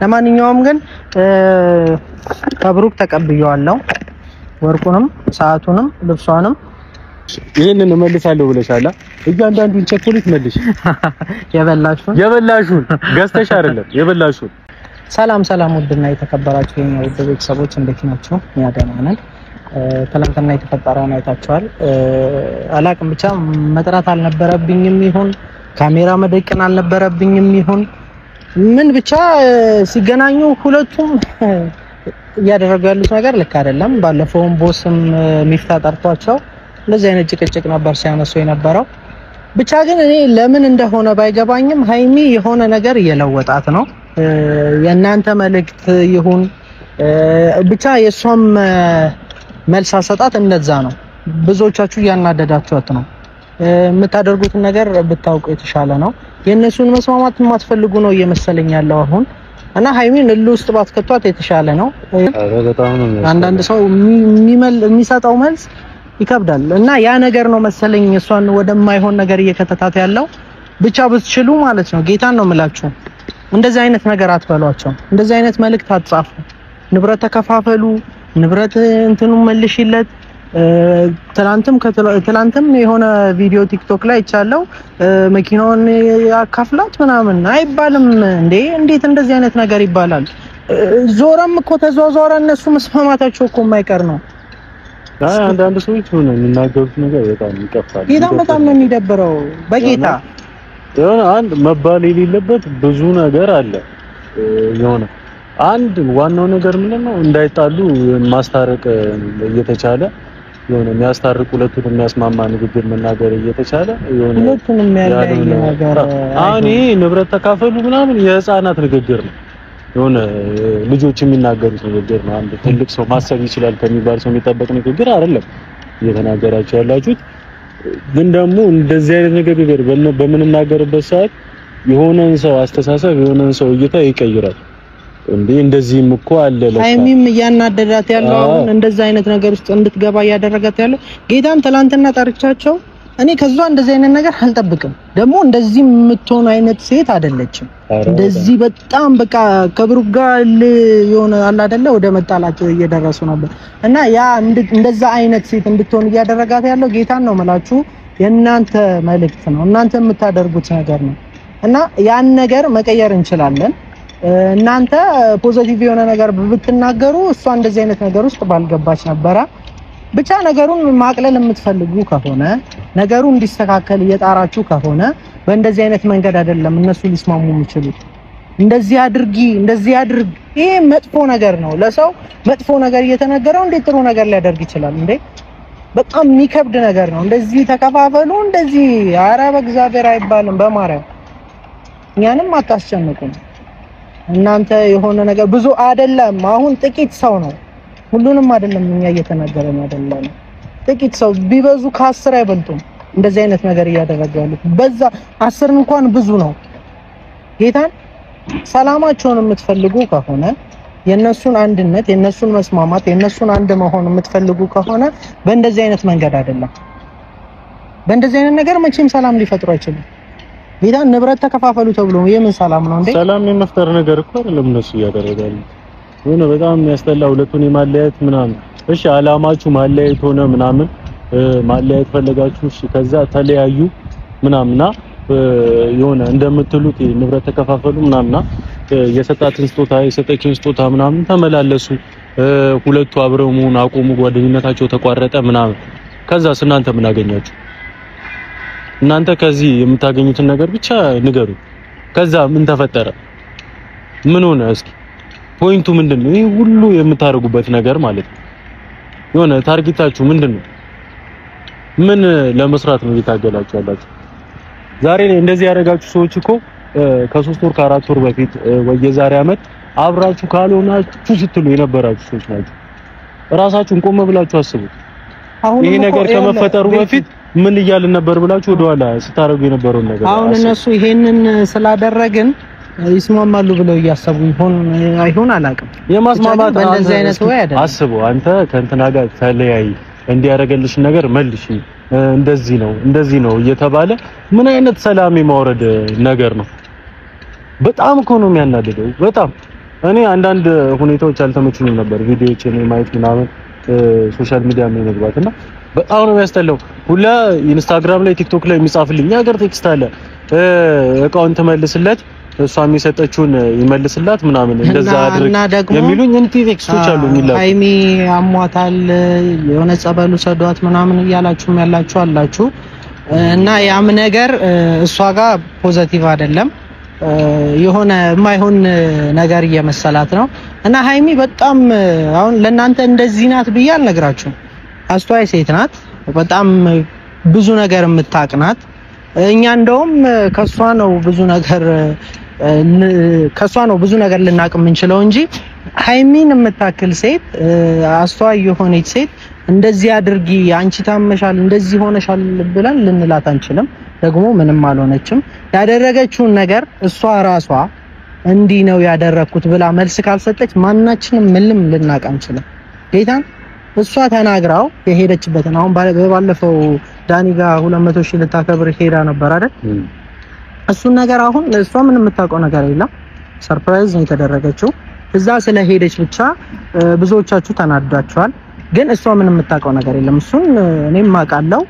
ለማንኛውም ግን ከብሩክ ተቀብየዋለሁ ወርቁንም ሰዓቱንም ልብሷንም ይሄንን እመልሳለሁ ብለሻላ እያንዳንዱን ቸኮሌት መልሽ የበላሹን ገዝተሽ አይደለም የበላሹን ሰላም ውድና የተከበራችሁ የኛ ውድ ቤተሰቦች እንዴት ናችሁ? እኛ ደህና ነን። ትናንትና የተፈጠረውን አይታችኋል። አላቅም ብቻ መጥራት አልነበረብኝም ይሁን ካሜራ መደቀን አልነበረብኝም ይሁን ምን ብቻ ሲገናኙ ሁለቱም እያደረጉ ያሉት ነገር ልክ አይደለም። ባለፈውም ቦስም ሚፍታ ጠርቷቸው እንደዚህ አይነት ጭቅጭቅ ነበር ሲያነሱ የነበረው። ብቻ ግን እኔ ለምን እንደሆነ ባይገባኝም ሃይሚ የሆነ ነገር እየለወጣት ነው። የእናንተ መልእክት ይሁን ብቻ የሷም መልስ አሰጣጥ እንደዛ ነው። ብዙዎቻችሁ ያናደዳችኋት ነው። የምታደርጉትን ነገር ብታውቁ የተሻለ ነው። የእነሱን መስማማት የማትፈልጉ ነው እየመሰለኝ ያለው አሁን እና ሃይሚን ውስጥ ባትከቷት የተሻለ ነው። አንዳንድ ሰው የሚሰጠው መልስ ይከብዳል እና ያ ነገር ነው መሰለኝ እሷን ወደማይሆን ነገር እየከተታት ያለው። ብቻ ብትችሉ ማለት ነው ጌታን ነው የምላችሁ እንደዚህ አይነት ነገር አትበሏቸው። እንደዚህ አይነት መልእክት አትጻፉ። ንብረት ተከፋፈሉ፣ ንብረት እንትኑ መልሽለት። ትላንትም የሆነ ቪዲዮ ቲክቶክ ላይ ይቻለው መኪናውን ያካፍላት ምናምን አይባልም እንዴ! እንዴት እንደዚህ አይነት ነገር ይባላል? ዞረም እኮ ተዟዟረ እነሱ መስማማታቸው እኮ የማይቀር ነው። አንዳንድ ሰዎች ሆነ የሚናገሩት ነገር በጣም ይቀፋል። በጣም ነው የሚደብረው። በጌታ የሆነ አንድ መባል የሌለበት ብዙ ነገር አለ። የሆነ አንድ ዋናው ነገር ምንድነው እንዳይጣሉ ማስታረቅ እየተቻለ የሆነ የሚያስታርቅ ሁለቱን የሚያስማማ ንግግር መናገር እየተቻለ የሆነ ሁለቱንም የሚያለያይ ነገር አሁን ይሄ ንብረት ተካፈሉ ምናምን የህፃናት ንግግር ነው። የሆነ ልጆች የሚናገሩት ንግግር ነው። አንድ ትልቅ ሰው ማሰብ ይችላል ከሚባል ሰው የሚጠበቅ ንግግር አይደለም እየተናገራችሁ ያላችሁት። ግን ደግሞ እንደዚህ አይነት ንግግር በምንናገርበት ሰዓት የሆነን ሰው አስተሳሰብ የሆነን ሰው እይታ ይቀይራል። እንደዚህም እኮ አለ ለካ ሃይሚም እያናደዳት ያለው አሁን እንደዛ አይነት ነገር ውስጥ እንድትገባ እያደረጋት ያለው ጌታን ትላንትና ጠርቻቸው እኔ ከዛ እንደዚህ አይነት ነገር አልጠብቅም። ደግሞ እንደዚህ የምትሆን አይነት ሴት አይደለችም። እንደዚህ በጣም በቃ ከብሩክ ጋር የሆነ አለ አይደለ ወደ መጣላት እየደረሱ ነበር እና ያ እንደዛ አይነት ሴት እንድትሆን እያደረጋት ያለው ጌታን ነው መላችሁ። የእናንተ መልእክት ነው፣ እናንተ የምታደርጉት ነገር ነው እና ያን ነገር መቀየር እንችላለን። እናንተ ፖዚቲቭ የሆነ ነገር ብትናገሩ እሷ እንደዚህ አይነት ነገር ውስጥ ባልገባች ነበረ። ብቻ ነገሩን ማቅለል የምትፈልጉ ከሆነ ነገሩ እንዲስተካከል እየጣራችሁ ከሆነ በእንደዚህ አይነት መንገድ አይደለም እነሱ ሊስማሙ የሚችሉት። እንደዚህ አድርጊ እንደዚህ አድርግ ይሄ መጥፎ ነገር ነው። ለሰው መጥፎ ነገር እየተነገረው እንዴት ጥሩ ነገር ሊያደርግ ይችላል እንዴ? በጣም የሚከብድ ነገር ነው። እንደዚህ ተከፋፈሉ እንደዚህ ኧረ በእግዚአብሔር አይባልም። በማርያም እኛንም አታስጨንቁን። እናንተ የሆነ ነገር ብዙ አይደለም። አሁን ጥቂት ሰው ነው ሁሉንም አይደለም እኛ እየተናገረን አይደለም። ጥቂት ሰው ቢበዙ ከ10 አይበልጡም እንደዚህ አይነት ነገር እያደረገ ያሉት። በዛ 10 እንኳን ብዙ ነው። ጌታን ሰላማቸውን የምትፈልጉ ከሆነ የነሱን አንድነት የነሱን መስማማት የነሱን አንድ መሆን የምትፈልጉ ከሆነ በእንደዚህ አይነት መንገድ አይደለም። በእንደዚህ አይነት ነገር መቼም ሰላም ሊፈጥሩ አይችሉም። ጌታን ንብረት ተከፋፈሉ ተብሎ የምን ሰላም ነው እንዴ? ሰላም የመፍጠር ነገር እኮ አይደለም እነሱ እያደረጋሉ። የሆነ በጣም የሚያስጠላ ሁለቱን የማለያየት ምናምን። እሺ አላማችሁ ማለያየት ሆነ ምናምን ማለያየት ፈለጋችሁ፣ እሺ ከዛ ተለያዩ ምናምንና የሆነ እንደምትሉት ንብረት ተከፋፈሉ ምናምንና የሰጣትን ስጦታ የሰጠችን ስጦታ ምናምን ተመላለሱ። ሁለቱ አብረው መሆን አቆሙ፣ ጓደኝነታቸው ተቋረጠ ምናምን። ከዛስ እናንተ ምን አገኛችሁ? እናንተ ከዚህ የምታገኙትን ነገር ብቻ ንገሩ። ከዛ ምን ተፈጠረ? ምን ሆነ? እስኪ ፖይንቱ ምንድነው? ይሄ ሁሉ የምታደርጉበት ነገር ማለት ነው። የሆነ ታርጌታችሁ ምንድነው? ምን ለመስራት ነው እየታገላችሁ ያላችሁ? ዛሬ ላይ እንደዚህ ያደረጋችሁ ሰዎች እኮ ከ3 ወር ከ4 ወር በፊት ወይ የዛሬ አመት አብራችሁ ካልሆናችሁ ስትሉ የነበራችሁ ሰዎች ናችሁ። ራሳችሁን ቆም ብላችሁ አስቡት። ይሄ ነገር ከመፈጠሩ በፊት ምን እያልን ነበር ብላችሁ ወደኋላ ስታረጉ የነበረው ነገር አሁን እነሱ ይሄንን ስላደረግን ይስማማሉ ብለው እያሰቡ ይሆን አይሆን አላውቅም። የማስማማት እንደዚህ አይነት ወይ አይደለም። አስቡ አንተ ከእንትና ጋር ተለያይ እንዲያረጋልሽ ነገር መልሽ እንደዚህ ነው እየተባለ ምን አይነት ሰላም የማውረድ ነገር ነው? በጣም እኮ ነው የሚያናድደው። በጣም እኔ አንዳንድ ሁኔታዎች አልተመቹኝም ነበር ቪዲዮዎችን ማየት ምናምን ሶሻል ሚዲያ ላይ መግባት እና በጣም ነው የሚያስጠላው። ሁላ ኢንስታግራም ላይ ቲክቶክ ላይ የሚጻፍልኝ ሀገር ቴክስት አለ እቃውን ተመልስለት እሷ የሚሰጠችውን ይመልስላት ምናምን እንደዛ አድርግ የሚሉኝ እንትን ቴክስቶች አሉ የሚላኩ ሃይሚ አሟታል የሆነ ጸበሉ ሰዷት ምናምን እያላችሁም ያላችሁ አላችሁ እና ያም ነገር እሷ ጋር ፖዚቲቭ አይደለም የሆነ የማይሆን ነገር እየመሰላት ነው እና ሃይሚ በጣም አሁን ለእናንተ እንደዚህ ናት ብዬ አልነግራችሁም። አስተዋይ ሴት ናት። በጣም ብዙ ነገር የምታቅናት እኛ እንደውም ከሷ ነው ብዙ ነገር ልናቅ የምንችለው እንጂ ሃይሚን የምታክል ሴት አስተዋይ የሆነች ሴት እንደዚህ አድርጊ አንቺ ታመሻል እንደዚህ ሆነሻል ብለን ልንላት አንችልም። ደግሞ ምንም አልሆነችም። ያደረገችውን ነገር እሷ ራሷ እንዲህ ነው ያደረኩት ብላ መልስ ካልሰጠች ማናችንም ምንም ልናቅ አንችልም። ጌታን እሷ ተናግራው የሄደችበትን አሁን ባለፈው ዳኒ ጋር 200 ሺህ ልታከብር ሄዳ ነበር አይደል? እሱን ነገር አሁን እሷ ምንም የምታውቀው ነገር የለም። ሰርፕራይዝ ነው የተደረገችው። እዛ ስለሄደች ብቻ ብዙዎቻችሁ ተናዳችኋል። ግን እሷ ምንም የምታውቀው ነገር የለም። እሱን እኔም አውቃለሁ።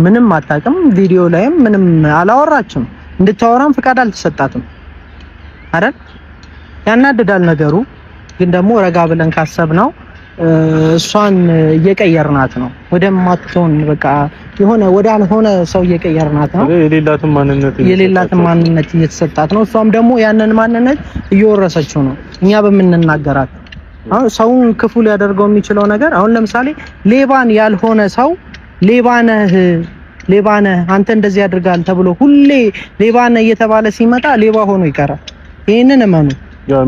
ምንም አታውቅም። ቪዲዮ ላይም ምንም አላወራችም። እንድታወራም ፍቃድ አልተሰጣትም አይደል? ያናድዳል ነገሩ። ግን ደግሞ ረጋ ብለን ካሰብነው እሷን እየቀየርናት ነው ወደማትሆን በቃ የሆነ ወዳልሆነ ሰው እየቀየርናት ነው። የሌላትን ማንነት እየተሰጣት ነው። እሷም ደግሞ ያንን ማንነት እየወረሰችው ነው እኛ በምንናገራት። አሁን ሰውን ክፉ ሊያደርገው የሚችለው ነገር አሁን ለምሳሌ ሌባን ያልሆነ ሰው ሌባ ነህ አንተ እንደዚህ ያድርጋል ተብሎ ሁሌ ሌባ ነህ እየተባለ ሲመጣ ሌባ ሆኖ ይቀራል። ይሄንን እመኑ። ያው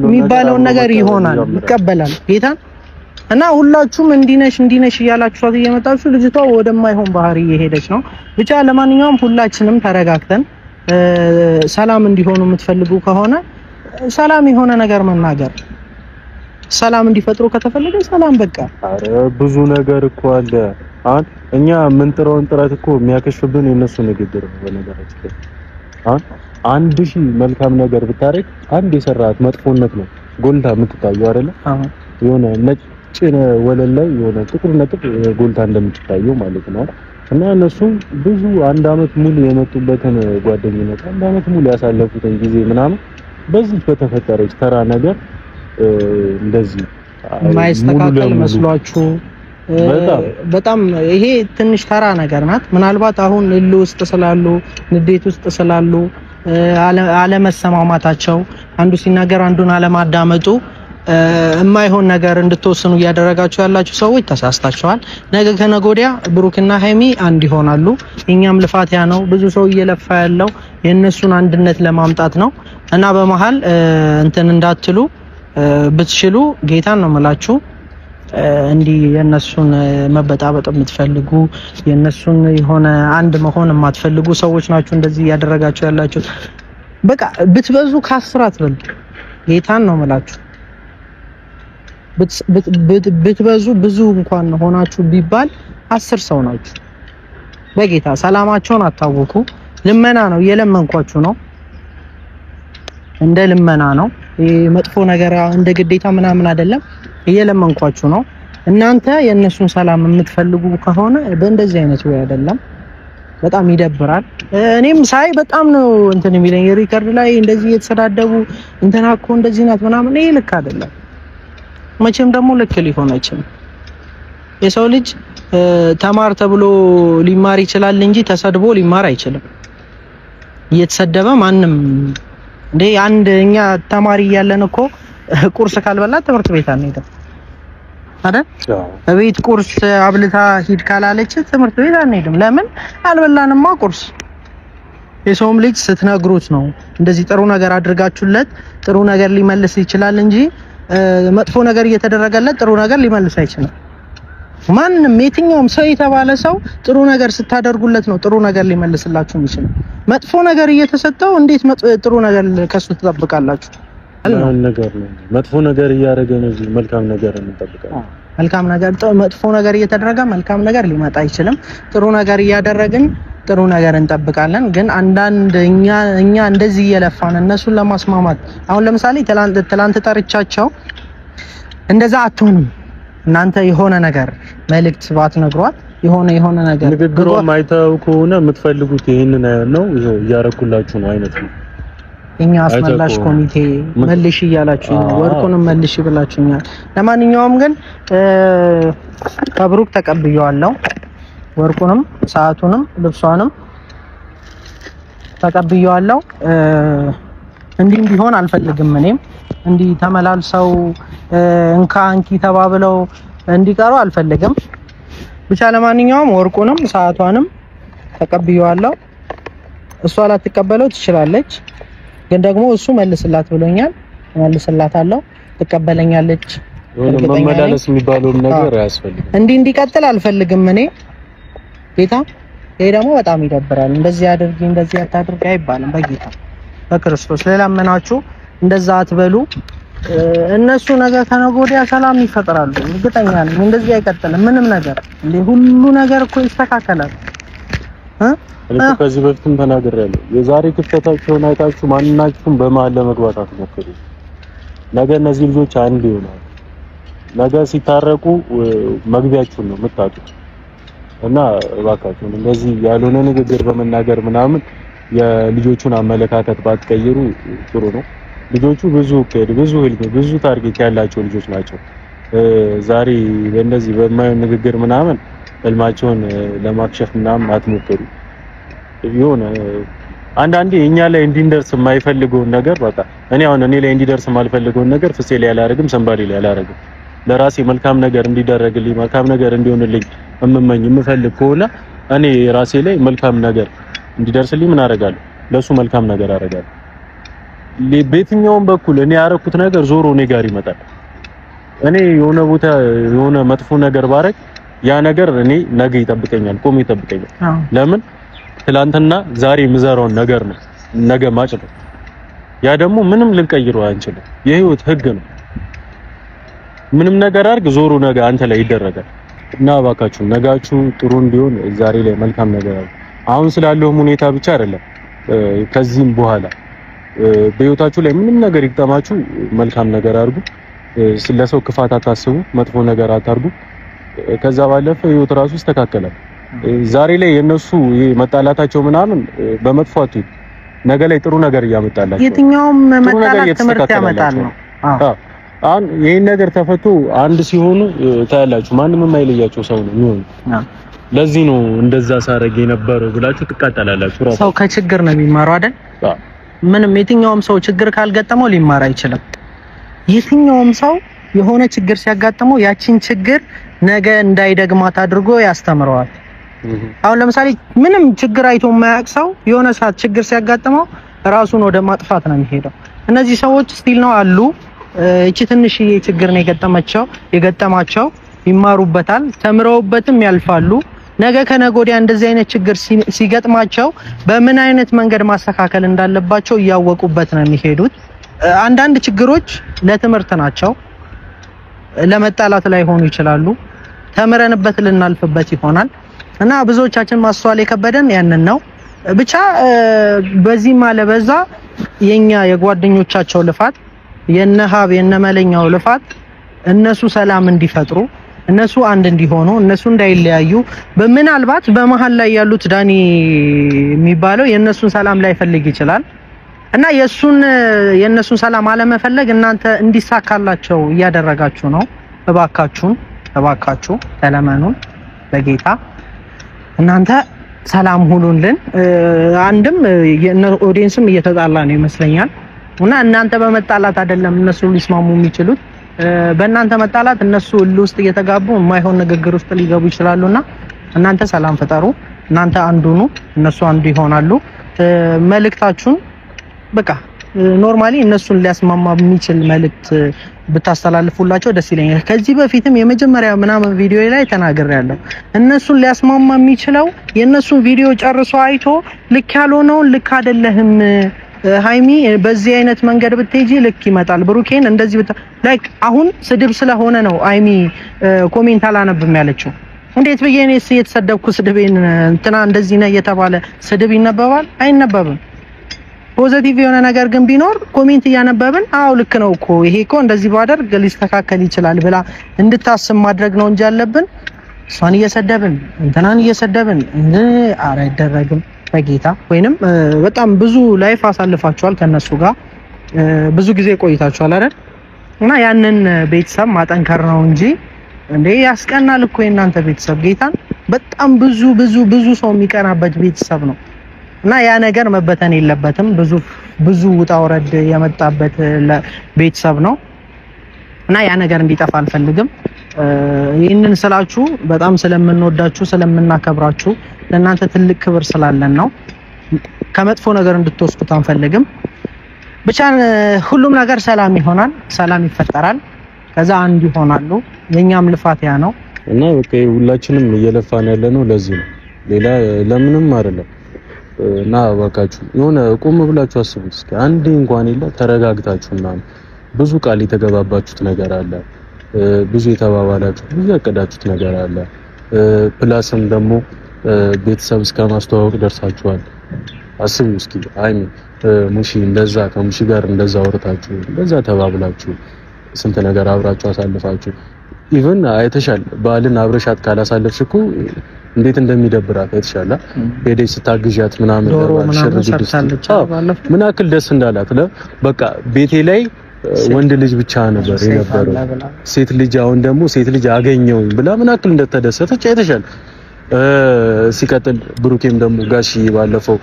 የሚባለውን ነገር ይሆናል ይቀበላል ጌታን እና ሁላችሁም እንዲነሽ እያላችኋት እየመጣችሁ ልጅቷ ወደማይሆን ባህሪ እየሄደች ነው። ብቻ ለማንኛውም ሁላችንም ተረጋግተን ሰላም እንዲሆኑ የምትፈልጉ ከሆነ ሰላም የሆነ ነገር መናገር ሰላም እንዲፈጥሩ ከተፈለገ ሰላም በቃ ብዙ ነገር እኮ አለ። አሁን እኛ ምንጥረውን ጥረት እኮ የሚያከሽብን የነሱ ንግግር ነው። በነገራችን ላይ አሁን 1000 መልካም ነገር ብታረግ አንድ የሰራት መጥፎነት ነው ጎልታ የምትታየው አይደለ? የሆነ ነጭ ወለል ላይ የሆነ ጥቁር ነጥብ ጎልታ እንደምትታየው ማለት ነው። እና እነሱ ብዙ አንድ አመት ሙሉ የመጡበትን ጓደኝነት አንድ አመት ሙሉ ያሳለፉትን ጊዜ ምናምን በዚህ በተፈጠረች ተራ ነገር እንደዚህ ማይስተካከል መስሏችሁ በጣም ይሄ ትንሽ ተራ ነገር ናት። ምናልባት አሁን ውስጥ ስላሉ ንዴት ውስጥ ስላሉ አለመሰማማታቸው አንዱ ሲናገር አንዱን አለማዳመጡ የማይሆን ነገር እንድትወስኑ እያደረጋችሁ ያላችሁ ሰዎች ተሳስታችኋል። ነገ ከነገ ወዲያ ብሩክና ሃይሚ አንድ ይሆናሉ። እኛም ልፋት ያ ነው። ብዙ ሰው እየለፋ ያለው የነሱን አንድነት ለማምጣት ነው እና በመሃል እንትን እንዳትሉ ብትችሉ ጌታን ነው የምላችሁ። እንዲህ የነሱን መበጣበጥ የምትፈልጉ የነሱን የሆነ አንድ መሆን የማትፈልጉ ሰዎች ናችሁ እንደዚህ ያደረጋችሁ ያላችሁ። በቃ ብትበዙ ከአስራት በል ጌታን ነው የምላችሁ። ብትበዙ ብዙ እንኳን ሆናችሁ ቢባል 10 ሰው ናችሁ። በጌታ ሰላማቸውን አታውቁ። ልመና ነው እየለመንኳችሁ ነው። እንደ ልመና ነው። መጥፎ ነገር እንደ ግዴታ ምናምን አይደለም። እየለመንኳችሁ ነው። እናንተ የነሱን ሰላም የምትፈልጉ ከሆነ በእንደዚህ አይነት ወይ አይደለም። በጣም ይደብራል። እኔም ሳይ በጣም ነው እንትን የሚለኝ ሪከርድ ላይ እንደዚህ እየተሰዳደቡ እንትና እኮ እንደዚህ ናት ምናምን ይሄ ልክ አይደለም። መቼም ደግሞ ልክ ሊሆን አይችልም። የሰው ልጅ ተማር ተብሎ ሊማር ይችላል እንጂ ተሰድቦ ሊማር አይችልም። እየተሰደበ ማንም እንዴ እኛ ተማሪ እያለን እኮ ቁርስ ካልበላ ትምህርት ቤት አንሄድም አይደል? በቤት ቁርስ አብልታ ሂድ ካላለች ትምህርት ቤት አንሄድም። ለምን አልበላንማ ቁርስ። የሰውም ልጅ ስትነግሩት ነው እንደዚህ ጥሩ ነገር አድርጋችሁለት ጥሩ ነገር ሊመልስ ይችላል እንጂ መጥፎ ነገር እየተደረገለት ጥሩ ነገር ሊመልስ አይችልም። ማንም የትኛውም ሰው የተባለ ሰው ጥሩ ነገር ስታደርጉለት ነው ጥሩ ነገር ሊመልስላችሁ የሚችል። መጥፎ ነገር እየተሰጠው እንዴት ጥሩ ነገር ከሱ ትጠብቃላችሁ? ነገር ነው መጥፎ ነገር እያደረገ ነው እዚህ መልካም ነገር እንጠብቃለን። መልካም ነገር መጥፎ ነገር እየተደረገ መልካም ነገር ሊመጣ አይችልም። ጥሩ ነገር እያደረግን ጥሩ ነገር እንጠብቃለን። ግን አንዳንድ እኛ እንደዚህ እየለፋን እነሱን ለማስማማት አሁን ለምሳሌ ትላንት ጠርቻቸው እንደዛ አትሆንም እናንተ የሆነ ነገር መልእክት ባትነግሯት የሆነ ነገር ንግግሩን ማይተው ከሆነ የምትፈልጉት ይሄንን ነው ይሄው እያረኩላችሁ ነው አይነት ነው። እኛ አስመላሽ ኮሚቴ መልሽ እያላችሁ ነው፣ ወርቁንም መልሽ ብላችሁኛል። ለማንኛውም ግን ከብሩክ ተቀብየዋለሁ። ወርቁንም ሰዓቱንም ልብሷንም ተቀብየዋለሁ። እንዲህ እንዲሆን አልፈልግም። እኔም እንዲህ ተመላልሰው እንካ አንኪ ተባብለው እንዲቀሩ አልፈልግም። ብቻ ለማንኛውም ወርቁንም ሰዓቷንም ተቀብየዋለሁ። እሷ ላትቀበለው ትችላለች፣ ግን ደግሞ እሱ መልስላት ብሎኛል። መልስላታለሁ፣ ትቀበለኛለች። መመላለስ የሚባለው ነገር አያስፈልግም። እንዲቀጥል አልፈልግም እኔ ጌታ። ይሄ ደግሞ በጣም ይደብራል። እንደዚህ አድርጊ እንደዚህ አታድርጊ አይባልም። በጌታ በክርስቶስ ለላመናችሁ እንደዛ አትበሉ። እነሱ ነገር ከነገ ወዲያ ሰላም ይፈጥራሉ፣ እርግጠኛ ነኝ። እንደዚህ አይቀጥልም ምንም ነገር። ሁሉ ነገር እኮ ይስተካከላል። እኔ ከዚህ በፊትም ተናግሬያለሁ። የዛሬ ክፍተታቸውን አይታችሁ ማንናችሁም በመሀል ለመግባት አትሞክሩ። ነገ እነዚህ ልጆች አንድ ይሆናሉ። ነገ ሲታረቁ መግቢያችሁን ነው የምታጡት። እና እባካችሁን እንደዚህ ያልሆነ ንግግር በመናገር ምናምን የልጆቹን አመለካከት ባትቀይሩ ጥሩ ነው። ልጆቹ ብዙ ህልም ብዙ ታርጌት ያላቸው ልጆች ናቸው። ዛሬ በእንደዚህ በማይሆን ንግግር ምናምን ህልማቸውን ለማክሸፍ ምናምን አትሞክሩ። የሆነ አንዳንዴ እኛ ላይ እንዲደርስ የማይፈልገውን ነገር በቃ እኔ ላይ እንዲደርስ የማልፈልገውን ነገር ፍፄ ላይ አላረግም፣ ሰንባሪ ላይ አላረግም። ለራሴ መልካም ነገር እንዲደረግልኝ መልካም ነገር እንዲሆንልኝ የምፈልግ ከሆነ እኔ ራሴ ላይ መልካም ነገር እንዲደርስልኝ ምን አደርጋለሁ? ለሱ መልካም ነገር አደርጋለሁ። በየትኛውም በኩል እኔ ያረኩት ነገር ዞሮ እኔ ጋር ይመጣል። እኔ የሆነ ቦታ የሆነ መጥፎ ነገር ባረግ ያ ነገር እኔ ነገ ይጠብቀኛል፣ ቆሞ ይጠብቀኛል። ለምን ትላንትና ዛሬ የምዘራውን ነገር ነው ነገ ማጭድ። ያ ደግሞ ምንም ልንቀይረው አንችልም። የህይወት ህግ ነው። ምንም ነገር አድርግ ዞሮ ነገ አንተ ላይ ይደረጋል። እና እባካችሁ ነጋችሁ ጥሩ እንዲሆን ዛሬ ላይ መልካም ነገር አድርጉ። አሁን ስላለው ሁኔታ ብቻ አይደለም፣ ከዚህም በኋላ በህይወታችሁ ላይ ምንም ነገር ይግጠማችሁ መልካም ነገር አድርጉ። ስለሰው ክፋት አታስቡ፣ መጥፎ ነገር አታርጉ። ከዛ ባለፈ ህይወት ራሱ ይስተካከላል። ዛሬ ላይ የነሱ መጣላታቸው ምናምን በመጥፎ አትዩ፣ ነገ ላይ ጥሩ ነገር እያመጣላችሁ የትኛውም መጣላት ትምህርት ያመጣል ነው። አሁን ይሄን ነገር ተፈቶ አንድ ሲሆኑ ታያላችሁ። ማንም የማይለያቸው ሰው ነው የሚሆነው። ለዚህ ነው እንደዛ ሳረግ የነበረው ብላችሁ ትቃጠላላችሁ። ራሱ ሰው ከችግር ነው የሚማረው አይደል? ምንም የትኛውም ሰው ችግር ካልገጠመው ሊማር አይችልም። የትኛውም ሰው የሆነ ችግር ሲያጋጥመው ያቺን ችግር ነገ እንዳይደግማት አድርጎ ያስተምረዋል። አሁን ለምሳሌ ምንም ችግር አይቶ የማያውቅ ሰው የሆነ ሰዓት ችግር ሲያጋጥመው ራሱን ወደ ማጥፋት ነው የሚሄደው። እነዚህ ሰዎች ስቲል ነው አሉ። እቺ ትንሽዬ ችግር ነው የገጠማቸው፣ ይማሩበታል፣ ተምረውበትም ያልፋሉ። ነገ ከነገ ወዲያ እንደዚህ አይነት ችግር ሲገጥማቸው በምን አይነት መንገድ ማስተካከል እንዳለባቸው እያወቁበት ነው የሚሄዱት። አንዳንድ ችግሮች ለትምህርት ናቸው፣ ለመጣላት ላይ ሆኑ ይችላሉ። ተምረንበት ልናልፍበት ይሆናል እና ብዙዎቻችን ማስተዋል የከበደን ያንን ነው። ብቻ በዚህም አለበዛ የኛ የጓደኞቻቸው ልፋት የነሃብ የነመለኛው ልፋት እነሱ ሰላም እንዲፈጥሩ እነሱ አንድ እንዲሆኑ እነሱ እንዳይለያዩ በምናልባት በመሃል ላይ ያሉት ዳኒ የሚባለው የነሱን ሰላም ላይፈልግ ይችላል እና የነሱን ሰላም አለመፈለግ እናንተ እንዲሳካላቸው እያደረጋችሁ ነው። እባካችሁ ተለመኑን በጌታ እናንተ ሰላም ሁኑልን። አንድም ኦዲየንስም እየተጣላ ነው ይመስለኛል እና እናንተ በመጣላት አይደለም እነሱ ሊስማሙ የሚችሉት። በእናንተ መጣላት እነሱ ውስጥ እየተጋቡ የማይሆን ንግግር ውስጥ ሊገቡ ይችላሉና እናንተ ሰላም ፈጠሩ። እናንተ አንዱ ሁኑ፣ እነሱ አንዱ ይሆናሉ። መልእክታችሁን በቃ ኖርማሊ እነሱን ሊያስማማ የሚችል መልእክት ብታስተላልፉላቸው ደስ ይለኛል። ከዚህ በፊትም የመጀመሪያ ምናምን ቪዲዮ ላይ ተናግሬያለሁ። እነሱን ሊያስማማ የሚችለው የእነሱን ቪዲዮ ጨርሶ አይቶ ልክ ያልሆነውን ልክ አይደለህም ሃይሚ በዚህ አይነት መንገድ ብትሄጂ ልክ ይመጣል፣ ብሩኬን እንደዚህ ላይክ አሁን ስድብ ስለሆነ ነው ሃይሚ ኮሜንት አላነብም ያለችው። እንዴት ብዬ እኔስ የተሰደብኩ ስድቤን እንትና እንደዚህ ነው እየተባለ ስድብ ይነበባል? አይነበብም። ፖዚቲቭ የሆነ ነገር ግን ቢኖር ኮሜንት እያነበብን አው ልክ ነው እኮ ይሄ እኮ እንደዚህ ባደርግ ሊስተካከል ይችላል ብላ እንድታስብ ማድረግ ነው እንጂ ያለብን እሷን እየሰደብን እንትናን እየሰደብን ኧረ አይደረግም። በጌታ ወይንም በጣም ብዙ ላይፍ አሳልፋችኋል ከነሱ ጋር ብዙ ጊዜ ቆይታችኋል አይደል? እና ያንን ቤተሰብ ማጠንከር ነው እንጂ እንዴ ያስቀናል እኮ የእናንተ ቤተሰብ ጌታን በጣም ብዙ ሰው የሚቀናበት ቤተሰብ ነው። እና ያ ነገር መበተን የለበትም። ብዙ ውጣ ወረድ የመጣበት ቤተሰብ ነው እና ያ ነገር እንዲጠፋ አልፈልግም። ይህንን ስላችሁ በጣም ስለምንወዳችሁ ስለምናከብራችሁ ለእናንተ ትልቅ ክብር ስላለን ነው። ከመጥፎ ነገር እንድትወስዱት አንፈልግም። ብቻ ሁሉም ነገር ሰላም ይሆናል፣ ሰላም ይፈጠራል፣ ከዛ አንድ ይሆናሉ። የኛም ልፋት ያ ነው እና በቃ ሁላችንም እየለፋን ያለነው ለዚህ ነው፣ ሌላ ለምንም አይደለም። እና በቃችሁ የሆነ ቆም ብላችሁ አስቡት እስኪ አንዴ እንኳን የለ ተረጋግታችሁና ብዙ ቃል የተገባባችሁት ነገር አለ፣ ብዙ የተባባላችሁት ብዙ ያቀዳችሁት ነገር አለ። ፕላስም ደግሞ ቤተሰብ እስከ ማስተዋወቅ ደርሳችኋል። አስቡ እስኪ አይሚ ሙሺ እንደዛ ከሙሺ ጋር እንደዛ አውርታችሁ እንደዛ ተባብላችሁ ስንት ነገር አብራችሁ አሳልፋችሁ ኢቭን አይተሻል። ባልን አብረሻት ካላሳለፍሽ እኮ እንዴት እንደሚደብራት አይተሻል። ሄደሽ ስታግዣት ምናምን ምን ያክል ደስ እንዳላት በቃ ቤቴ ላይ ወንድ ልጅ ብቻ ነበር የነበረው ሴት ልጅ አሁን ደግሞ ሴት ልጅ አገኘውኝ ብላ ምን ያክል እንደተደሰተች አይተሻል። ሲቀጥል ብሩኬም ደግሞ ጋሺ ባለፈው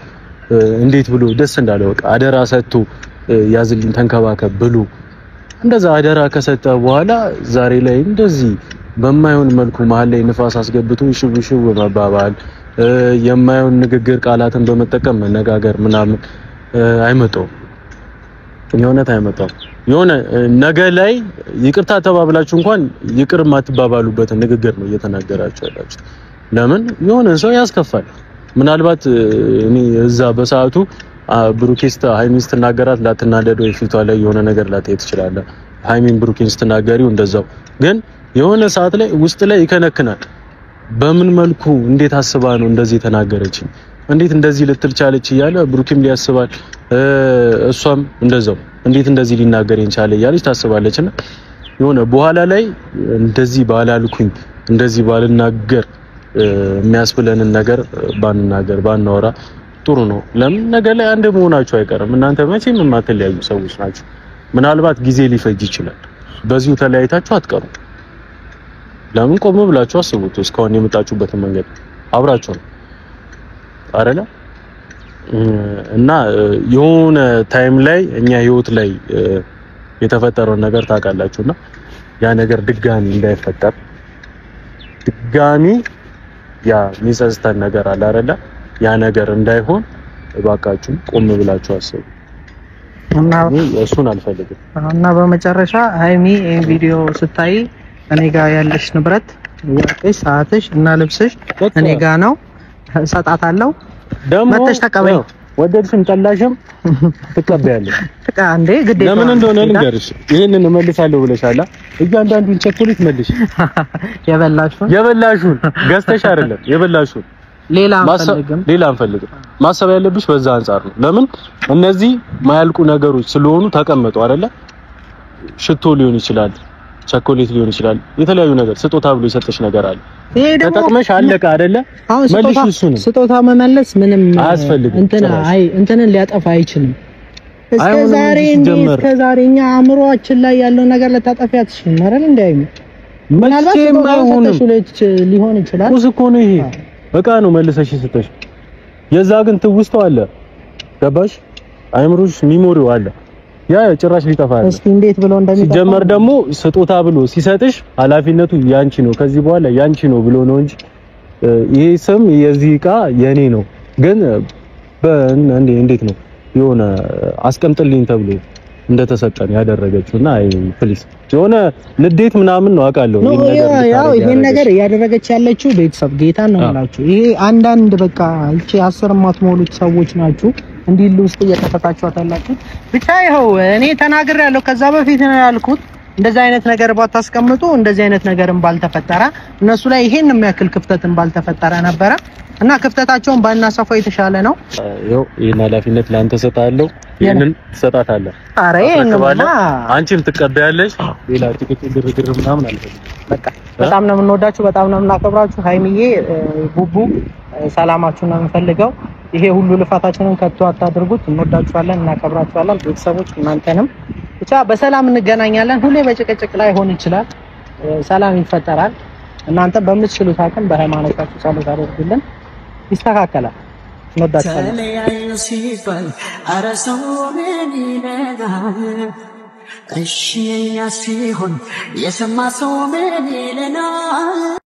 እንዴት ብሎ ደስ እንዳለው በቃ አደራ ሰጥቶ ያዝልኝ ተንከባከብ ብሎ እንደዛ አደራ ከሰጠ በኋላ ዛሬ ላይ እንደዚህ በማይሆን መልኩ መሀል ላይ ንፋስ አስገብቶ ሽው መባባል የማይሆን ንግግር ቃላትን በመጠቀም መነጋገር ምናምን አይመጣው የሆነት አይመጣው። የሆነ ነገ ላይ ይቅርታ ተባብላችሁ እንኳን ይቅር ማትባባሉበት ንግግር ነው እየተናገራችሁ ያላችሁ። ለምን የሆነ ሰው ያስከፋል። ምናልባት እኔ እዛ በሰዓቱ ብሩኬስታ ሃይሚን ስትናገራት ላትናደድ ወይ ፊቷ ላይ የሆነ ነገር ላትሄድ ትችላለ። ሃይሚን ብሩኬን ስትናገሪው እንደዛው። ግን የሆነ ሰዓት ላይ ውስጥ ላይ ይከነክናል። በምን መልኩ እንዴት አስባ ነው እንደዚህ ተናገረችኝ፣ እንዴት እንደዚህ ልትል ቻለች እያለ ብሩኬም ሊያስባል፣ እሷም እንደዛው እንዴት እንደዚህ ሊናገረኝ ቻለ እያለች ታስባለችና የሆነ በኋላ ላይ እንደዚህ ባላልኩኝ እንደዚህ ባልናገር የሚያስብለንን ነገር ባንናገር ባናወራ ጥሩ ነው። ለምን ነገ ላይ አንድ መሆናችሁ አይቀርም። እናንተ መቼም የማትለያዩ ሰዎች ናችሁ። ምናልባት ጊዜ ሊፈጅ ይችላል። በዚሁ ተለያይታችሁ አትቀሩ። ለምን ቆም ብላችሁ አስቡት። እስካሁን የመጣችሁበትን መንገድ አብራችሁ ነው አይደለ? እና የሆነ ታይም ላይ እኛ ህይወት ላይ የተፈጠረው ነገር ታውቃላችሁና ያ ነገር ድጋሚ እንዳይፈጠር ድጋሚ ያ የሚጸጽተን ነገር አለ አይደለ? ያ ነገር እንዳይሆን እባካችሁ ቆም ብላችሁ አስቡ። እና እሱን አልፈልግም። እና በመጨረሻ ሃይሚ ቪዲዮ ስታይ እኔ ጋር ያለሽ ንብረት ወርቅሽ፣ ሰዓትሽ እና ልብስሽ እኔ ጋር ነው እሰጣታለሁ። መተሽ ተቀበይ። ወደድሽም ጠላሽም ትቀበያለሽ። አንዴ ግዴታ ለምን እንደሆነ ልንገርሽ። ይሄንን እመልሳለሁ ብለሻላ። እያንዳንዱን ቸኮሌት መልሽ። የበላሹን ገዝተሽ አይደለም የበላሹን ሌላ አንፈልግም። ማሰብ ያለብሽ በዛ አንፃር ነው። ለምን እነዚህ ማያልቁ ነገሮች ስለሆኑ ተቀመጡ አይደለ? ሽቶ ሊሆን ይችላል፣ ቸኮሌት ሊሆን ይችላል፣ የተለያዩ ነገር ስጦታ ብሎ የሰጠሽ ነገር አለ። ተጠቅመሽ አለቀ አይደለ? መልሽ። እሱን ስጦታ መመለስ ምንም አያስፈልግም። እንትንን ሊያጠፋ አይችልም። እስከ ዛሬ እኛ አእምሮአችን ላይ ያለው ነገር ለታጠፊ አትችልም አይደል? እንዳይም ምናልባት ሊሆን ይችላል። ቁስ እኮ ነው ይሄ በቃ ነው መልሰሽ ስትሽ የዛ ግን ትውስታው አለ። ገባሽ? አይምሮሽ ሚሞሪው አለ። ያ ጭራሽ ሊጠፋ አይደል? እስኪ እንዴት ብሎ እንደሚጠፋ ሲጀመር ደግሞ ስጦታ ብሎ ሲሰጥሽ ኃላፊነቱ ያንቺ ነው፣ ከዚህ በኋላ ያንቺ ነው ብሎ ነው እንጂ ይሄ ስም የዚህ ዕቃ የኔ ነው ግን እንዴት ነው የሆነ አስቀምጥልኝ ተብሎ እንደተሰጠን ያደረገችውና አይ ፕሊስ የሆነ ንዴት ምናምን ነው አውቃለሁ። ይሄን ነገር ያደረገች ያለችው ቤተሰብ ጌታ ነው ማለት ይሄ አንዳንድ በቃ እቺ 10 ማትሞሉት ሰዎች ናችሁ እንዲህ ውስጥ እየተፈታችኋት አላችሁ። ብቻ ይኸው እኔ ተናግሬያለሁ። ከዛ በፊት ነው ያልኩት እንደዚህ አይነት ነገር ባታስቀምጡ እንደዚህ አይነት ነገርም ባልተፈጠረ እነሱ ላይ ይሄን የሚያክል ክፍተትን ባልተፈጠረ ነበረ እና ክፍተታቸውን ባናሰፋው የተሻለ ነው። ይኸው ይሄን ኃላፊነት ላንተ ሰጣለሁ። ይሄንን ሰጣታለሁ። አረ ይሄንማ አንቺም ትቀበያለሽ። ሌላ ጥቂት ግርግር ምናምን አልፈልግም። በቃ በጣም ነው የምንወዳችሁ፣ በጣም ነው የምናከብራችሁ። ሃይሚዬ ቡቡ ሰላማችሁን ነው የምንፈልገው። ይሄ ሁሉ ልፋታችንን ከቶ አታድርጉት። እንወዳችኋለን፣ እናከብራችኋለን። ቤተሰቦች እናንተንም ብቻ በሰላም እንገናኛለን። ሁሌ በጭቅጭቅ ላይ ሆን ይችላል፣ ሰላም ይፈጠራል። እናንተ በምትችሉት አቅም በሃይማኖታችሁ ጸሎት አድርጉልን፣ ይስተካከላል። እንወዳችኋለን። እሺ ያሲሆን የሰማ ሰው ምን ይለናል?